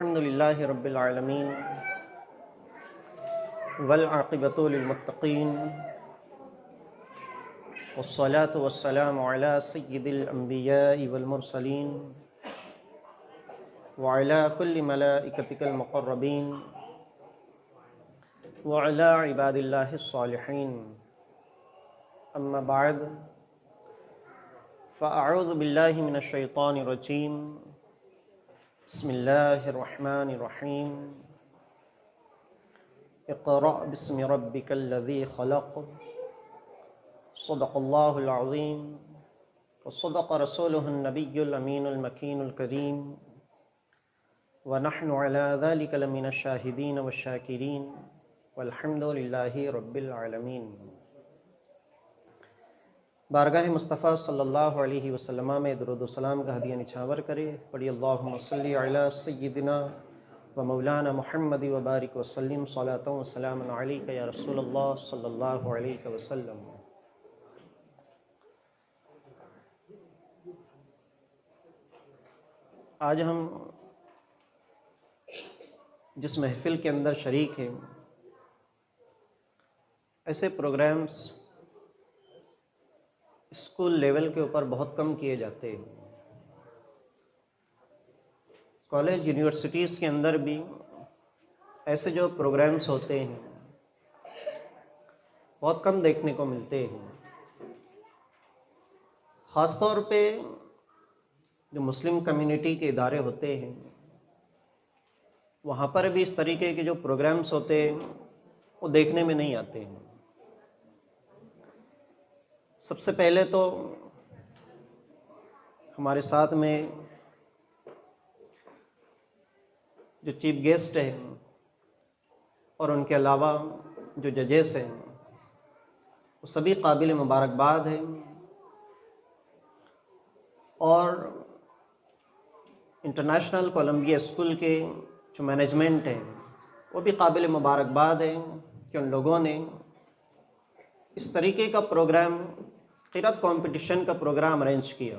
अल्हम्दुलिल्लाहि रब्बिल आलमीन वल आक़िबतु लिल मुत्तक़ीन वस्सलातु वस्सलामु अला सय्यिदिल अंबियाइ वल मुरसलीन व अला कुल्लि मलाइकतिकल मुक़र्रबीन व अला इबादिल्लाहिस सालिहीन। अम्मा बाद फ़अऊज़ु बिल्लाहि मिनश शैतानिर रजीम। बिस्मिल्लाहिर्रहमानिर्रहीम। इक़रा बिस्मि रब्बिकल्लज़ी ख़लक़। सदक़ल्लाहुल अज़ीम व सदक़ रसूलुहुन नबियुल अमीनुल मकीनुल करीम व नहनु अला ज़ालिका लमिनश शाहिदीन वश्शाकिरीन वल्हम्दुलिल्लाहि रब्बिल आलमीन। बारगाह मुस्तफ़ा सल्लल्लाहु अलैहि वसल्लम में दुरूद व सलाम का हदिया निछावर करे। पढ़िए अल्लाहुम्मा सल्लि अला सय्यिदिना व मौलाना मुहम्मद व बारिक वसल्लिम सलातन व सलामन अलैका या रसूलल्लाह सल्लल्लाहु अलैहि वसल्लम। आज हम जिस महफिल के अंदर शरीक हैं, ऐसे प्रोग्राम्स स्कूल लेवल के ऊपर बहुत कम किए जाते हैं। कॉलेज यूनिवर्सिटीज़ के अंदर भी ऐसे जो प्रोग्राम्स होते हैं बहुत कम देखने को मिलते हैं। ख़ास तौर पे जो मुस्लिम कम्युनिटी के इदारे होते हैं वहाँ पर भी इस तरीके के जो प्रोग्राम्स होते हैं वो देखने में नहीं आते हैं। सबसे पहले तो हमारे साथ में जो चीफ गेस्ट हैं और उनके अलावा जो जजेस हैं वो सभी काबिल मुबारकबाद हैं और इंटरनेशनल कोलंबिया स्कूल के जो मैनेजमेंट है वो भी काबिल मुबारकबाद हैं कि उन लोगों ने इस तरीके का प्रोग्राम, क़िरात कंपटीशन का प्रोग्राम अरेंज किया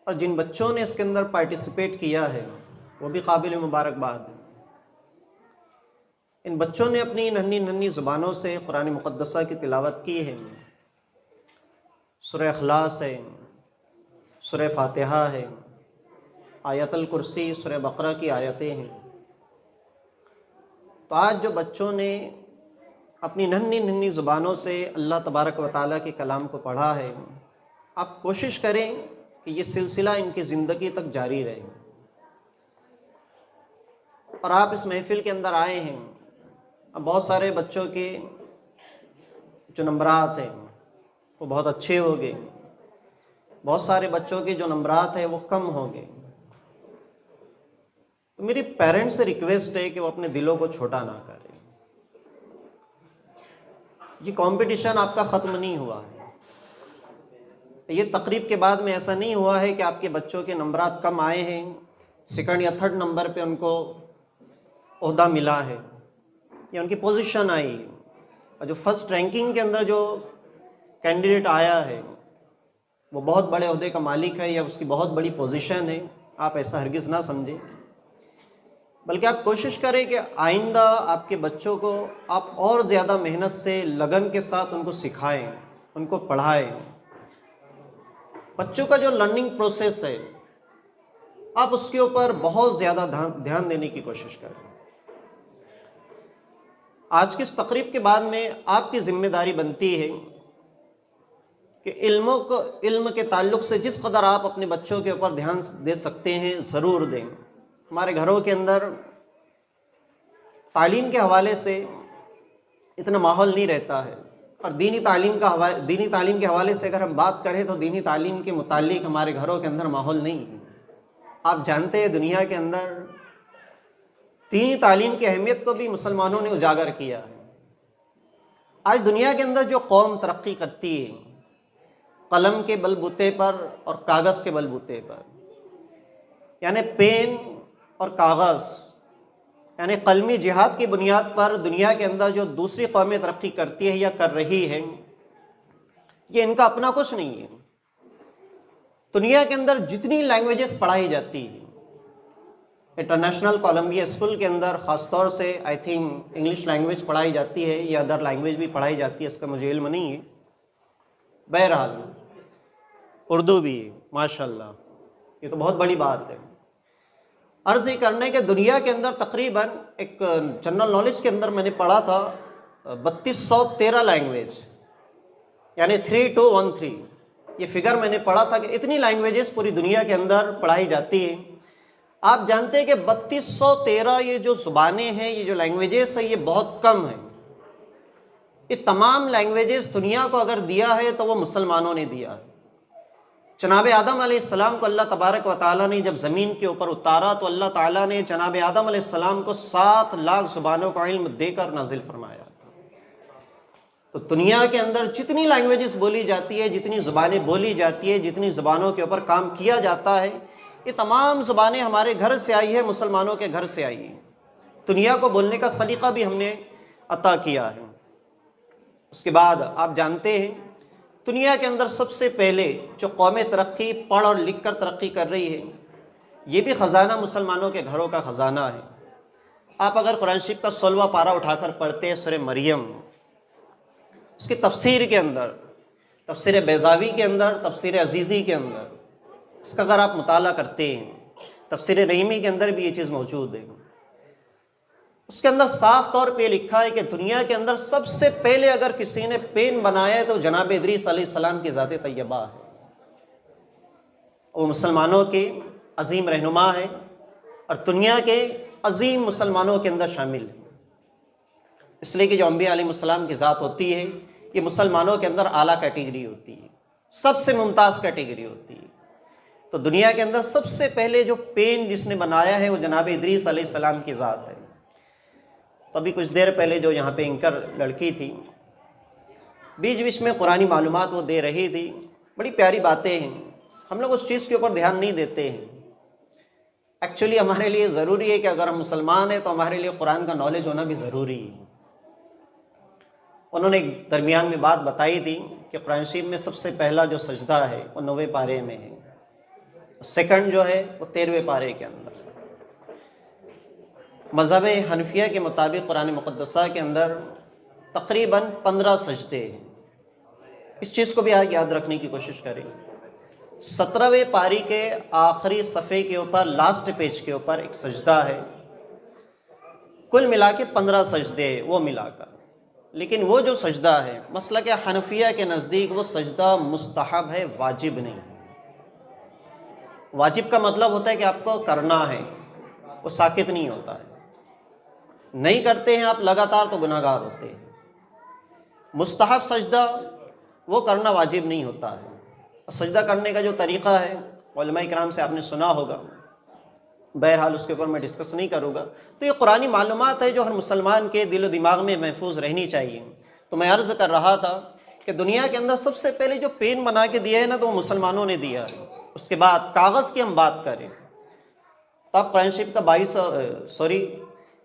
और जिन बच्चों ने इसके अंदर पार्टिसिपेट किया है वो भी काबिल मुबारकबाद है। इन बच्चों ने अपनी नन्ही नन्ही ज़ुबानों से कुरान मुक़द्दसा की तिलावत की है। सूरह इख़लास है, सूरह फातिहा है, आयतुल कुर्सी, सूरह बक़रा की आयतें हैं। तो आज जो बच्चों ने अपनी नन्ही नन्ही ज़ुबानों से अल्लाह तबारक व तआला के कलाम को पढ़ा है, आप कोशिश करें कि ये सिलसिला इनकी ज़िंदगी तक जारी रहे। और आप इस महफ़िल के अंदर आए हैं, अब बहुत सारे बच्चों के जो नंबरात हैं वो बहुत अच्छे हो गए, बहुत सारे बच्चों के जो नंबरात हैं वो कम हो गए। तो मेरी पेरेंट्स से रिक्वेस्ट है कि वो अपने दिलों को छोटा ना करें। ये कंपटीशन आपका ख़त्म नहीं हुआ है। ये तकरीब के बाद में ऐसा नहीं हुआ है कि आपके बच्चों के नंबरात कम आए हैं, सेकंड या थर्ड नंबर पे उनको ओहदा मिला है या उनकी पोजीशन आई, और जो फर्स्ट रैंकिंग के अंदर जो कैंडिडेट आया है वो बहुत बड़े ओहदे का मालिक है या उसकी बहुत बड़ी पोजीशन है। आप ऐसा हरगिज़ ना समझें, बल्कि आप कोशिश करें कि आइंदा आपके बच्चों को आप और ज़्यादा मेहनत से, लगन के साथ उनको सिखाएं, उनको पढ़ाएं। बच्चों का जो लर्निंग प्रोसेस है आप उसके ऊपर बहुत ज़्यादा ध्यान देने की कोशिश करें। आज की इस तकरीब के बाद में आपकी ज़िम्मेदारी बनती है कि इल्म के ताल्लुक़ से जिस कदर आप अपने बच्चों के ऊपर ध्यान दे सकते हैं ज़रूर दें। हमारे घरों के अंदर तालीम के हवाले से इतना माहौल नहीं रहता है, और दीनी तालीम के हवाले से अगर हम बात करें तो दीनी तालीम के मुताल्लिक़ हमारे घरों के अंदर माहौल नहीं है। आप जानते हैं दुनिया के अंदर दीनी तालीम की अहमियत को भी मुसलमानों ने उजागर किया है। आज दुनिया के अंदर जो कौम तरक्की करती है कलम के बलबूते पर और कागज़ के बलबूते पर, यानी पेन और कागज़, यानी कलमी जिहाद की बुनियाद पर दुनिया के अंदर जो दूसरी कौमें तरक्की करती है या कर रही हैं, ये इनका अपना कुछ नहीं है। दुनिया के अंदर जितनी लैंग्वेजेस पढ़ाई जाती हैं इंटरनेशनल कोलंबिया स्कूल के अंदर ख़ास तौर से आई थिंक इंग्लिश लैंग्वेज पढ़ाई जाती है या अदर लैंग्वेज भी पढ़ाई जाती है, इसका मुझे इल्म नहीं है। बहरहाल उर्दू भी, माशाल्लाह, ये तो बहुत बड़ी बात है। अर्ज़ ये करने के दुनिया के अंदर तकरीबन एक जनरल नॉलेज के अंदर मैंने पढ़ा था 3213 लैंग्वेज, यानी 3213, ये फिगर मैंने पढ़ा था कि इतनी लैंग्वेजेस पूरी दुनिया के अंदर पढ़ाई जाती है। आप जानते हैं कि 3213 ये जो ज़ुबानें हैं, ये जो लैंग्वेजेस है, ये बहुत कम है। ये तमाम लैंग्वेजेस दुनिया को अगर दिया है तो वो मुसलमानों ने दिया है। जनाब आदम अलैहिस्सलाम को अल्लाह तबारक व तआला ने जब ज़मीन के ऊपर उतारा तो अल्लाह ताला ने जनाब आदम अलैहिस्सलाम को 7 लाख ज़ुबानों का इल्म देकर नाजिल फरमाया। तो दुनिया के अंदर जितनी लैंग्वेजेस बोली जाती है, जितनी ज़ुबानें बोली जाती है, जितनी ज़ुबानों के ऊपर काम किया जाता है, ये तमाम ज़ुबानें हमारे घर से आई है, मुसलमानों के घर से आई है। दुनिया को बोलने का सलीक़ा भी हमने अता किया है। उसके बाद आप जानते हैं दुनिया के अंदर सबसे पहले जो कौमें तरक्की पढ़ और लिख कर तरक्की कर रही है, ये भी ख़जाना मुसलमानों के घरों का ख़जाना है। आप अगर कुरान शरीफ का 16वां पारा उठाकर पढ़ते हैं, सूरह मरियम, उसकी तफसीर के अंदर, तफसीर बैज़ावी के अंदर, तफसीर अजीज़ी के अंदर, इसका अगर आप मुताला करते हैं, तफसीर रहीमी के अंदर भी ये चीज़ मौजूद है। उसके अंदर साफ तौर पे लिखा है कि दुनिया के अंदर सबसे पहले अगर किसी ने पेन बनाया है तो जनाब इदरीस अलैहिस्सलाम की ज़ात तैयबा है। वो मुसलमानों के अजीम रहनुमा है और दुनिया के अजीम मुसलमानों के अंदर शामिल है। इसलिए कि जो अम्बिया अलैहिस्सलाम की ज़ात होती है, ये मुसलमानों के अंदर आला कैटेगरी होती है, सबसे मुमताज़ कैटेगरी होती है। तो दुनिया के अंदर सबसे पहले जो पेन जिसने बनाया है वो जनाब इदरीस अलैहिस्सलाम की ज़ात है। तो अभी कुछ देर पहले जो यहाँ पे एंकर लड़की थी, बीच बीच में कुरानी मालूमात वो दे रही थी, बड़ी प्यारी बातें हैं। हम लोग उस चीज़ के ऊपर ध्यान नहीं देते हैं। एक्चुअली हमारे लिए ज़रूरी है कि अगर हम मुसलमान हैं तो हमारे लिए कुरान का नॉलेज होना भी ज़रूरी है। उन्होंने दरमियान में बात बताई थी कि कुरान शरीफ में सबसे पहला जो सजदा है वो 9वें पारे में है, सेकंड जो है वो 13वें पारे के अंदर। मज़हब हनफिया के मुताबिक कुरान मुक़द्दसा के अंदर तकरीबन 15 सजदे हैं। इस चीज़ को भी आज याद रखने की कोशिश करें। 17वें पारी के आखिरी सफ़े के ऊपर, लास्ट पेज के ऊपर एक सजदा है। कुल मिला के 15 सजदे हैं वो मिलाकर। लेकिन वो जो सजदा है मसलक हनफिया के नज़दीक वो सजदा मुस्तहब है, वाजिब नहीं। वाजिब का मतलब होता है कि आपको करना है, वो साकित नहीं होता है। नहीं करते हैं आप लगातार तो गुनाहगार होते हैं। मुस्तहब सजदा वो करना वाजिब नहीं होता है। और सजदा करने का जो तरीक़ा है उलमा इकराम से आपने सुना होगा, बहरहाल उसके ऊपर मैं डिस्कस नहीं करूँगा। तो ये कुरानी मालूमात है जो हर मुसलमान के दिल व दिमाग में महफूज रहनी चाहिए। तो मैं अर्ज़ कर रहा था कि दुनिया के अंदर सबसे पहले जो पेन बना के दिया है ना, तो वो मुसलमानों ने दिया है। उसके बाद कागज़ की हम बात करें तो आप कुरान शरीफ का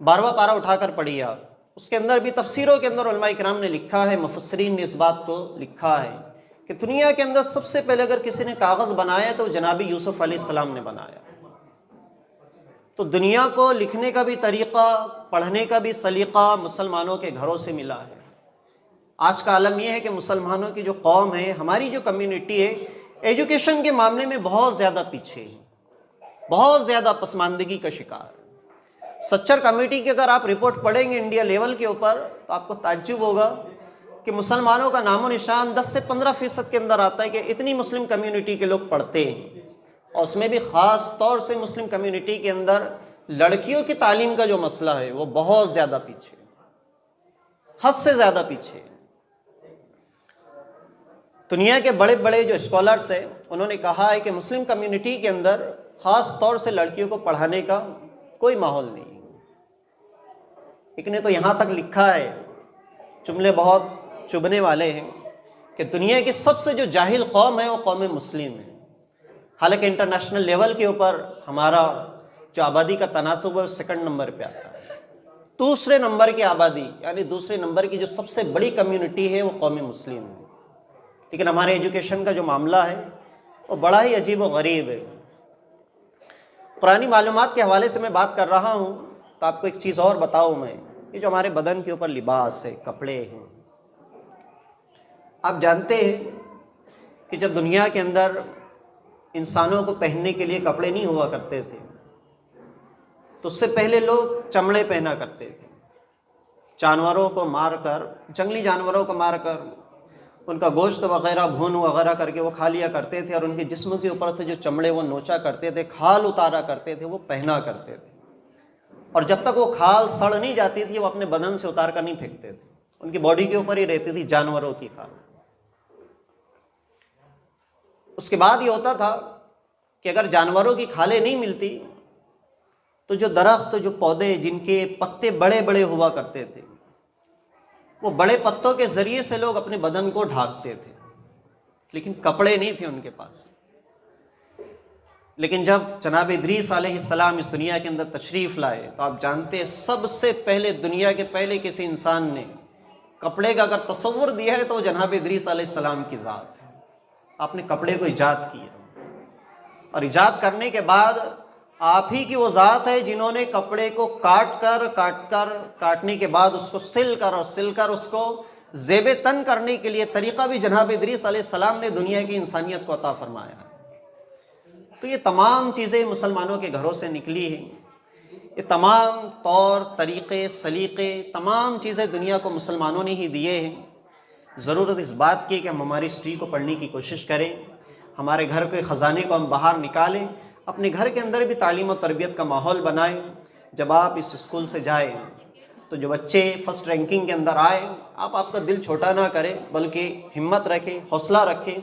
12वां पारा उठाकर पढ़िए आप। उसके अंदर भी तफसीरों के अंदर उलमा इकराम ने लिखा है, मुफस्सिरीन ने इस बात को लिखा है कि दुनिया के अंदर सबसे पहले अगर किसी ने कागज़ बनाया तो जनाबी यूसुफ अलैहिस्सलाम ने बनाया। तो दुनिया को लिखने का भी तरीक़ा, पढ़ने का भी सलीक़ा मुसलमानों के घरों से मिला है। आज का आलम यह है कि मुसलमानों की जो कौम है, हमारी जो कम्युनिटी है, एजुकेशन के मामले में बहुत ज़्यादा पीछे है, बहुत ज़्यादा पसमानदगी का शिकार है। सच्चर कमेटी की अगर आप रिपोर्ट पढ़ेंगे इंडिया लेवल के ऊपर तो आपको ताज्जुब होगा कि मुसलमानों का नामो निशान 10 से 15% के अंदर आता है कि इतनी मुस्लिम कम्युनिटी के लोग पढ़ते हैं। और उसमें भी ख़ास तौर से मुस्लिम कम्युनिटी के अंदर लड़कियों की तालीम का जो मसला है वो बहुत ज़्यादा पीछे, हद से ज़्यादा पीछे। दुनिया के बड़े बड़े जो स्कॉलर्स हैं उन्होंने कहा है कि मुस्लिम कम्युनिटी के अंदर ख़ास तौर से लड़कियों को पढ़ाने का कोई माहौल नहीं। एक ने तो यहाँ तक लिखा है, जुमले बहुत चुभने वाले हैं, कि दुनिया की सबसे जो जाहिल कौम है वो कौम मुस्लिम है। हालांकि इंटरनेशनल लेवल के ऊपर हमारा जो आबादी का तनासुब है सेकंड नंबर पे आता है। दूसरे नंबर की आबादी यानी दूसरे नंबर की जो सबसे बड़ी कम्युनिटी है वो कौम मुस्लिम है। लेकिन हमारे एजुकेशन का जो मामला है वो बड़ा ही अजीब व गरीब है। पुरानी मालूमात के हवाले से मैं बात कर रहा हूँ, तो आपको एक चीज़ और बताऊँ मैं, ये जो हमारे बदन के ऊपर लिबास है, कपड़े हैं, आप जानते हैं कि जब दुनिया के अंदर इंसानों को पहनने के लिए कपड़े नहीं हुआ करते थे, तो उससे पहले लोग चमड़े पहना करते थे। जानवरों को मारकर, जंगली जानवरों को मारकर उनका गोश्त वगैरह भून वगैरह करके वो खा लिया करते थे, और उनके जिस्म के ऊपर से जो चमड़े वो नोचा करते थे, खाल उतारा करते थे, वो पहना करते थे। और जब तक वो खाल सड़ नहीं जाती थी, वो अपने बदन से उतार कर नहीं फेंकते थे, उनकी बॉडी के ऊपर ही रहती थी जानवरों की खाल। उसके बाद ये होता था कि अगर जानवरों की खालें नहीं मिलती, तो जो दरख्त, जो पौधे जिनके पत्ते बड़े बड़े हुआ करते थे, वो बड़े पत्तों के ज़रिए से लोग अपने बदन को ढांकते थे, लेकिन कपड़े नहीं थे उनके पास। लेकिन जब जनाब इदरीस अलैहिस्सलाम इस दुनिया के अंदर तशरीफ़ लाए, तो आप जानते हैं सबसे पहले दुनिया के पहले किसी इंसान ने कपड़े का अगर तसव्वुर दिया है तो वो जनाब इदरीस अलैहिस्सलाम की ज़ात है। आपने कपड़े को ईजाद किया, और ईजाद करने के बाद आप ही की वो ज़ात है जिन्होंने कपड़े को काटने के बाद उसको सिलकर उसको ज़ेबे तन करने के लिए तरीक़ा भी जनाब इदरीस अलैहिस्सलाम ने दुनिया की इंसानियत को अता फरमाया है। तो ये तमाम चीज़ें मुसलमानों के घरों से निकली हैं, ये तमाम तौर तरीक़े सलीक़े, तमाम चीज़ें दुनिया को मुसलमानों ने ही दिए हैं। ज़रूरत इस बात की कि हम हमारी हिस्ट्री को पढ़ने की कोशिश करें, हमारे घर के ख़जाने को हम बाहर निकालें, अपने घर के अंदर भी तालीम और तरबियत का माहौल बनाएं। जब आप इस स्कूल से जाएं, तो जो बच्चे फ़र्स्ट रैंकिंग के अंदर आए, आप आपका दिल छोटा ना करें, बल्कि हिम्मत रखें, हौसला रखें,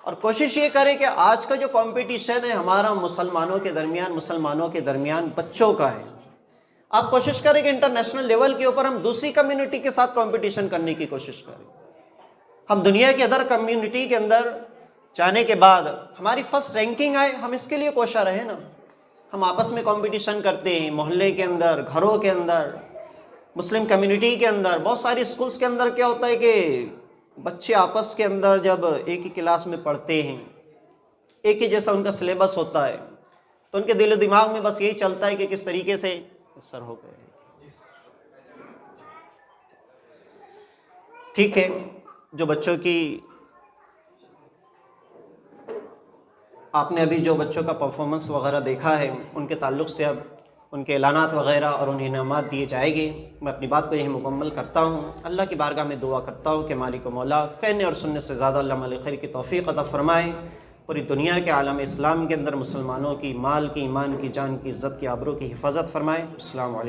और कोशिश ये करें कि आज का जो कंपटीशन है हमारा मुसलमानों के दरमियान बच्चों का है। आप कोशिश करें कि इंटरनेशनल लेवल के ऊपर हम दूसरी कम्युनिटी के साथ कंपटीशन करने की कोशिश करें। हम दुनिया के अदर कम्युनिटी के अंदर जाने के बाद हमारी फर्स्ट रैंकिंग आए, हम इसके लिए कोशा रहे ना। हम आपस में कंपटीशन करते हैं, मोहल्ले के अंदर, घरों के अंदर, मुस्लिम कम्युनिटी के अंदर, बहुत सारी स्कूल्स के अंदर क्या होता है कि बच्चे आपस के अंदर जब एक ही क्लास में पढ़ते हैं, एक ही जैसा उनका सिलेबस होता है, तो उनके दिल दिमाग में बस यही चलता है कि किस तरीके से सर हो गए। ठीक है, जो बच्चों की आपने अभी जो बच्चों का परफॉर्मेंस वगैरह देखा है, उनके ताल्लुक़ से अब उनके ऐलानात वगैरह और उन्हें इनामात दिए जाएंगे। मैं अपनी बात को यही मुकम्मल करता हूँ। अल्लाह की बारगाह में दुआ करता हूँ कि मालिक मौला कहने और सुनने से ज़्यादा अल्लाह मालिक खैर की तौफ़ीक़ अता फ़रमाए। पूरी दुनिया के आलम इस्लाम के अंदर मुसलमानों की माल की, ईमान की, जान की, इज़्ज़त की, आबरू की हिफाजत फ़रमाए। अस्सलामु अलैकुम।